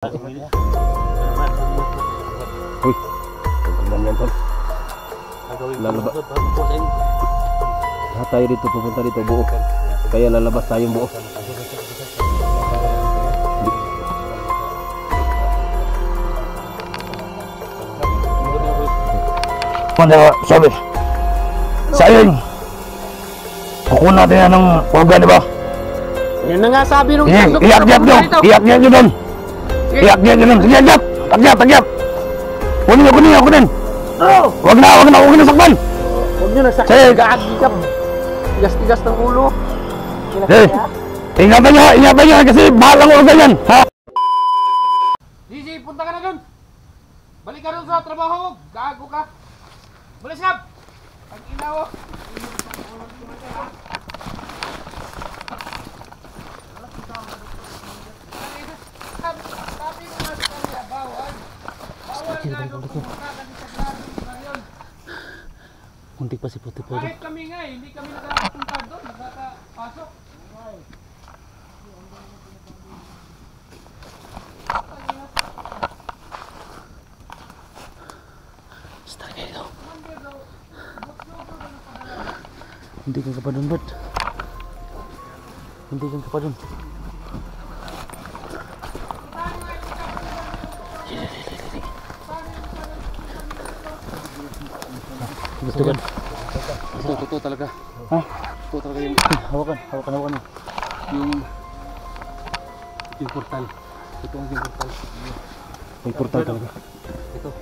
Uy, pagkaman yan tol. Lalabas. Lahat tayo dito, pupunta dito buo. Kaya lalabas tayong buo. Ano sabi? Sayang. Kukuha natin yan ng organ, diba? Yan na nga sabi nung iyak-iyak nyo! Iyak-iyak nyo doon! Iyak-iyak nyo doon! Sige, iyak! Tagyap! Kunin! Huwag na sakban! Huwag nyo nasakit, gaagigap. Tigas-tigas ng ulo. Ingatan nyo kasi bahalang organ yan! Ha? Zizi, punta ka na dun! Balik ka dun sa trabaho! Gago ka! Balis na! Ang inaw! Sabi mo na sa kanila, bawal na nung pumunta ka sa Sagrado Marion. Muntik pa si Puti po. Kahit kami nga hindi kami nakakapunta doon, nakakapasok. Start kayo dito. Hindi ka pa dun, bud. Hindi ka pa dun. Gusto ka? Totoo talaga. Ha? Totoo talaga yung hawakan. Yung portal. Ito ang yung portal. Yung portal talaga. Ito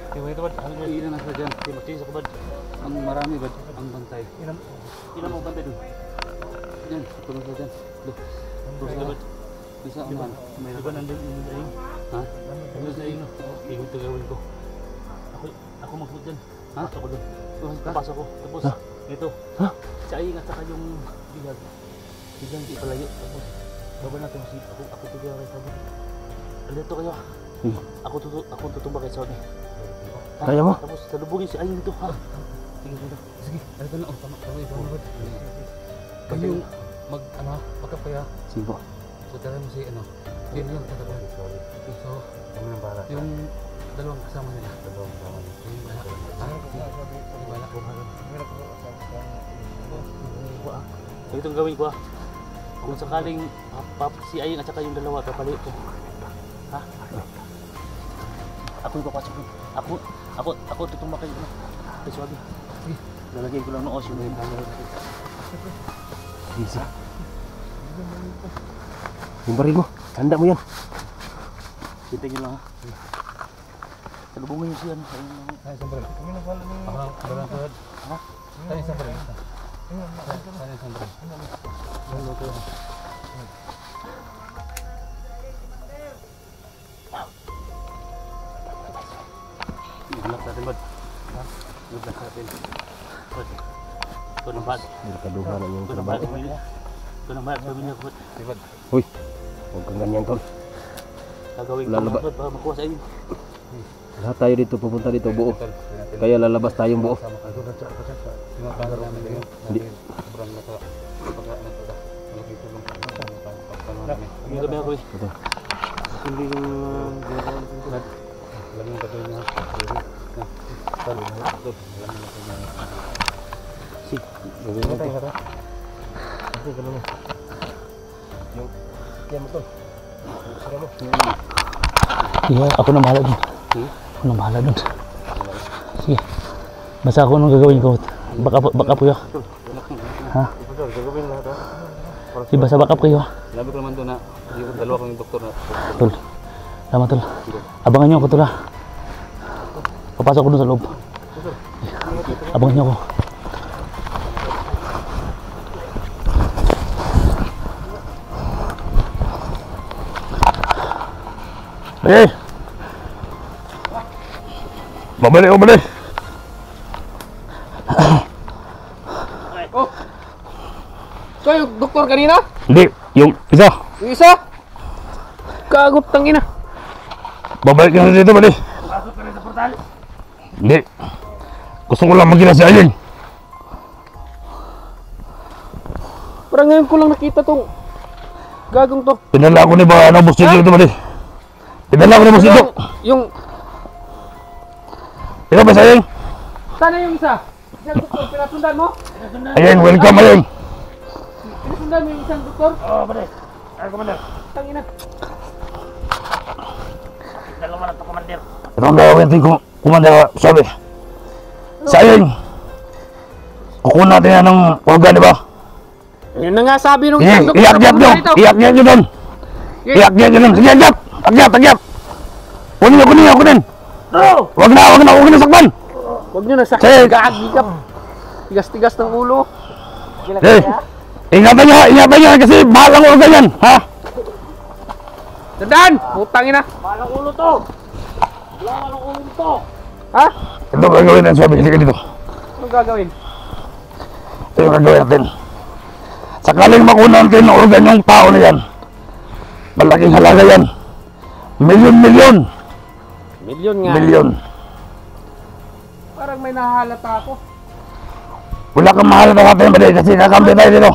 bad. Ilan na sila dyan. Matis ako bad. Ang marami bad. Ang bantay. Ilan mo bantay dun? Dyan. Tulong sila dyan. Tulong sila bad. Bisa ang man. Iba nandun yung daing. Ha? Yung daing. Igot na gawin ko. Ako mag-food dyan. Ha? Pasok ko dun. Pasok ko. Tapos ito. Si Aying at saka yung bilag. Biglang di palayo. Tapos baba natin si ako tutuwa kay Saudi. Alito kayo. Ako tutumba kay Saudi. Kaya mo? Tapos salubugin si Aying dito. Ha? Sige. Alito na. Tama. Kayo pagkap kaya. Sige po. So tara mo si yun lang tatapan. So yung dalawang kasama nila. Itong gawin ko kung sakaling si Aying at saka yung dalawa papalit ko. Ha? Ako yung papasok ko. Ako tutumba kayo. Kay Saudi. Sige. Lalagay ko lang ng os yung camera. Easy. Yung baril mo. Handa mo yan. Titigil lang ha. Salubungin nyo siya. Ay, isang baril. Kami nagwala ng... Barang tulad. Ha? Ay, isang baril. Saan isang baril? Luto ha. Ilak natin bad. Ha? Ilak natin. Bad. Ito ng bad. Nakaduha na yung trabaho. Ito ng bad. Sabi niya bad. Uy, huwag kang ganyan tol. Gagawin ko Lalaba. bad para makuha sa inyo. Lahat tayo dito, pupunta dito buo. Kaya lalabas tayong buo. Hindi. Hindi kami ako eh. Ito. Hindi yung lamang katoy niya. Sige. Gawin natin. Kasi gano'n mo. Yung yan mo to. Sira mo. Yeah, ako na bahala dun. Ako na bahala dun. Sige. Basta ako nung gagawin ko. Baka po yun. Ha? Gagawin lahat ha. Sige, basta baka po yun. Labi ko naman doon na yung dalawa kong doktor na. Tol. Salamat tol. Abangan nyo ako tol ha. Papasok ko dun sa loob. Abangan nyo ako. Hey! Babalik! Oh! So yung doktor kanina? Hindi, yung isa. Yung isa? Kagot tangina. Babalik ka na dito, bali. Pasok ka rin sa portal? Hindi. Gusto ko lang magkita si Aying. Parang ngayon ko lang nakita tong gagong to. Pinala ko ni ba, ano, boss dito, bali. Idala ko na mo si Dok. Yung... Ikaw ba sayang? Sana yung isa? Isang doktor, pinasundan mo? Ayun, welcome ayun. Pinasundan mo yung isang doktor? Oo, pare. Ay, Commander. Tangina. Dalawa na to, Commander. Ito ang gagawin natin kumanda sabi. Sayang. Kukuha natin yan ng organ, di ba? Yun na nga sabi nung isang doktor. Iyak-iyak nyo! Iyak-iyak nyo doon! Iyak-iyak nyo doon! Sige, iyak! Agyat! Kunin nyo! Huwag na sakban! Huwag nyo nasakit. Sige! Gagigap. Tigas-tigas ng ulo. Sige! Ingatan nyo kasi mahal ang organ yan! Ha? Tandaan! Putang ina. Walang ulo to. Walang ulo to. Ha? Ito ang gagawin natin sabi. Sige dito. Anong gagawin? Ito yung gagawin natin. Sakaling makuha natin ang organ yung tao na yan. Malaking halaga yan. Milyon. Milyon nga. Milyon. Parang may nahalata ako. Wala kang mahal na natin ba kasi kakampi tayo dito.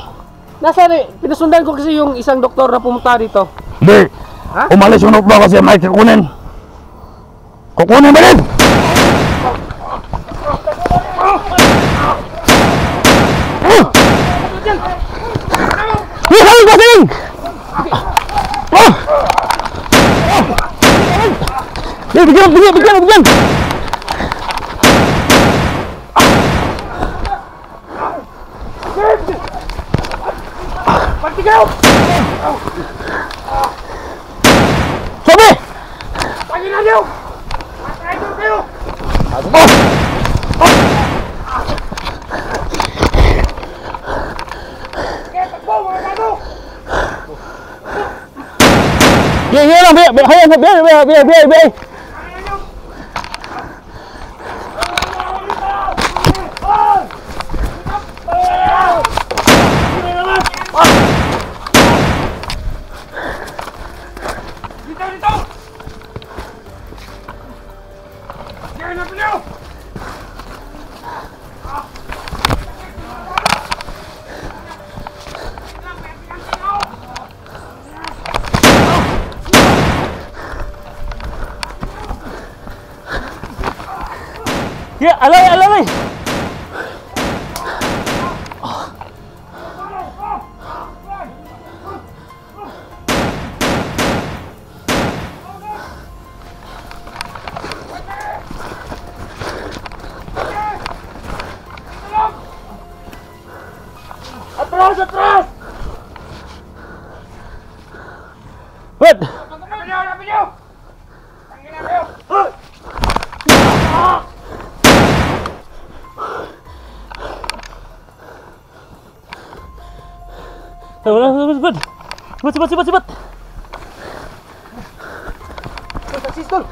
Nasaan eh? Pinasundan ko kasi yung isang doktor na pumunta dito. Hindi. Ha? Umalis yung ba kasi may kukunin. Kukunin ba din? Hihay kasing! Bigyan! Partigaw! Sabi! Pagina niyo! Patay kayo! Kaya takbo mga gago! Biya! Dito! Diyan na pinaw! Ya, alay! Atras! Wait! Hanapin niyo! Tangina kayo! Cepat! Taksis tol!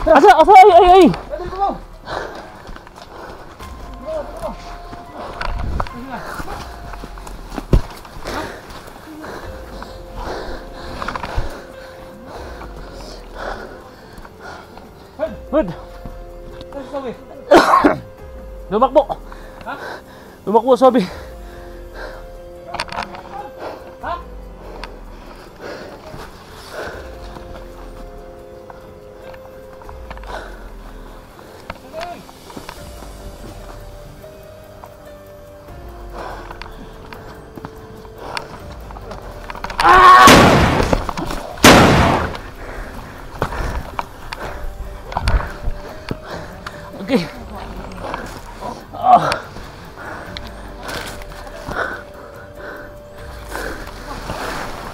Asa, ay! Dali ko mo! Wait! Sabi! Lumakbo! Ha? Lumakbo, sabi! Ha? Okay.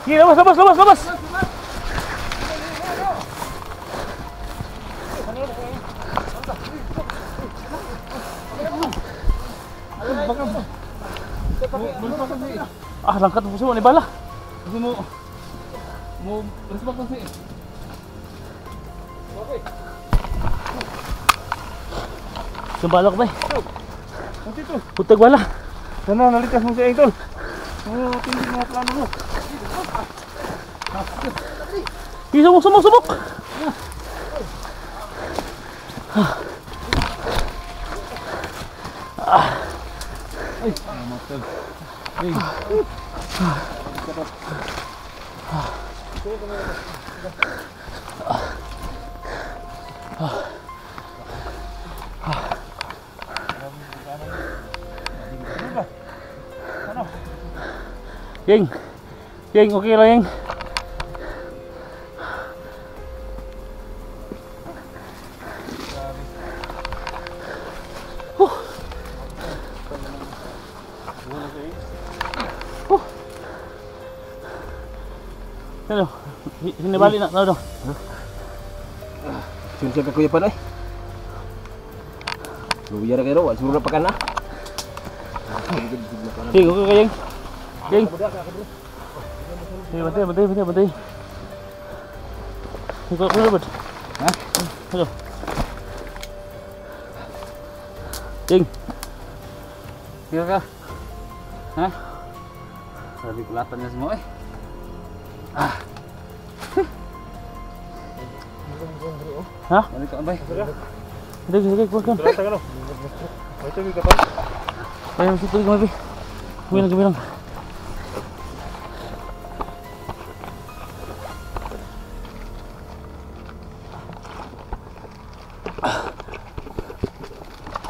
Sige, labas! Langkat mo semua ni bala. Gusto mo respect kasi. Sembala ko ba? Kasi ito. Putag bala. Sana nalikas mo si Idol. Ano tingin mga plano mo? Sumok! Ay, mamatag. Ay. Yeng. Yeng, okay lang Yeng. Ano? Sinibali na, ano? Siya ka kuya pa na eh. Luya na kayo, wala siguro pa ka na. Yeng, okay ka Yeng. Yeng. Bantay. Ikaw, ano ba? Ha? Ano? Yeng. Kira ka? Ha? Sabi kulatan niya semua eh. Ha? Balik ka bay. Sige, kuhan. Ayun, situ lagi mabi. Gawin lang.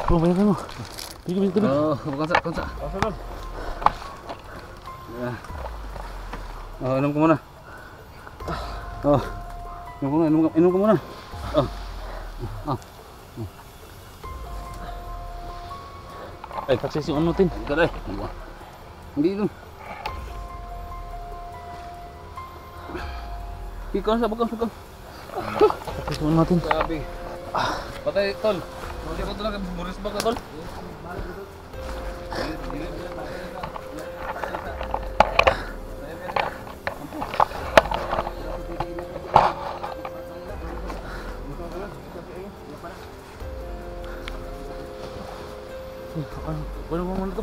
Oh, bayar mo. Bigi. Oh, bukan sak. Oh, minum ke mana? Oh. Minum ke mana? Oh. Taksi si Ono tin. Enggak deh. Hindi itu. Ikon sa bukan. Taksi si Ono tin. Sabi. Patay tol. Hindi ko talaga muris ba ka tol? Boleh mau mana tu?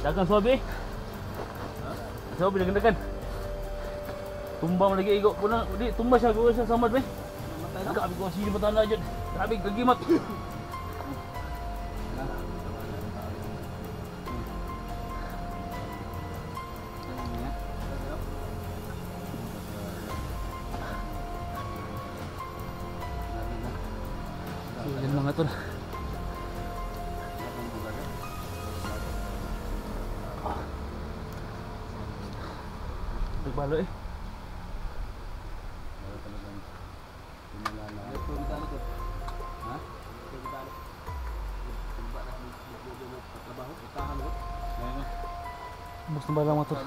Dagang suabi. Suabi dagan. Tumbang lagi igok puna. Di tumbang siya gua sa samad be. Agak abi gua sini betan aja. Abi kegimat. Yan mga tol. Nagbalo eh. Bus na bala mga tol.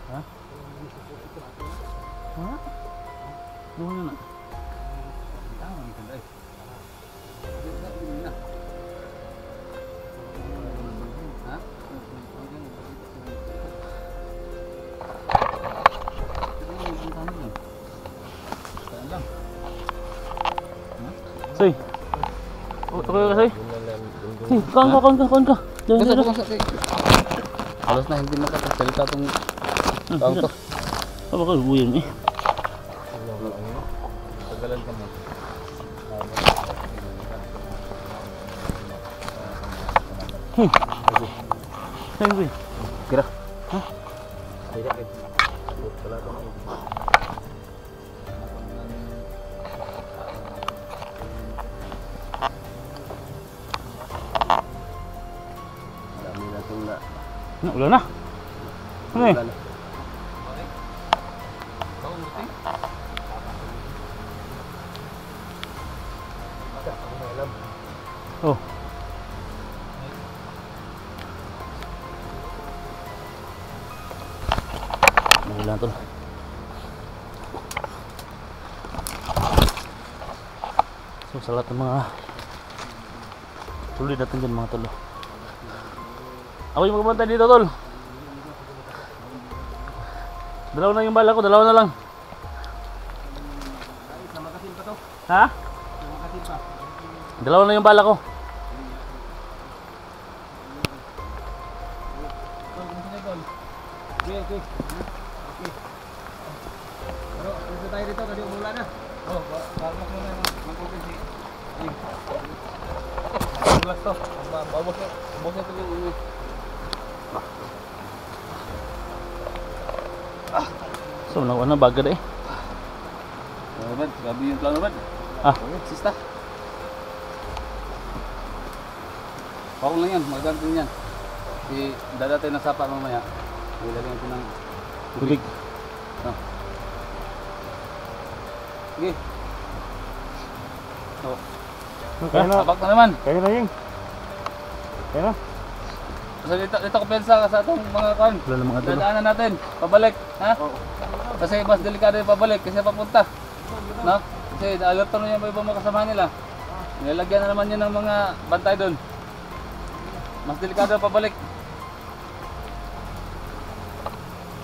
Ha? Ha? Lumayan na. Soy. Oh, okay ka soy. Hey, kaon ka. Jangan. Halos na hindi makapagsalita itong taong to. Apa ka buyan eh? Tagalan ka mo. Hey, Kira. Hah? Tidak kan. Ulan na. Ano eh? Oh. Ulan to. So sa lahat ng mga tuloy natin dyan mga tolo. Ako yung magpunta dito tol. Dalawa na yung bala ko, dalawa na lang. Ha? Dalawa na yung bala ko. Okay. Pero, dito tayo dito kasi umulan na. Oh, bago mo na mag-open si Glass to. Babos na. Babos na ito yung So, nakuha na bagad eh. Bad, grabe yung plano, Bad. Ah. Sista. Pakong lang yan, magagamit din yan. Dadatay ng sapa mamaya. Ilagyan natin ng Tubig. Sige. So, Kaya na. abak na naman. Kaya na yung. Kaya na. So, dito kumpensa ka sa itong mga kan. Wala namang ato. Dadaanan natin, pabalik, ha? Kasi mas delikado yung pabalik kasi papunta. No? Kasi alerto na yung ibang mga kasama nila. Nilalagyan na naman yun ng mga bantay doon. Mas delikado ang pabalik.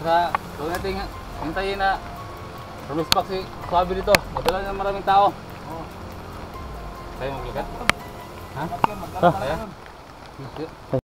Saka, huwag natin hintayin na release back si Suabe dito. Madala na maraming tao. Tayo maglikat? Ha? Kaya?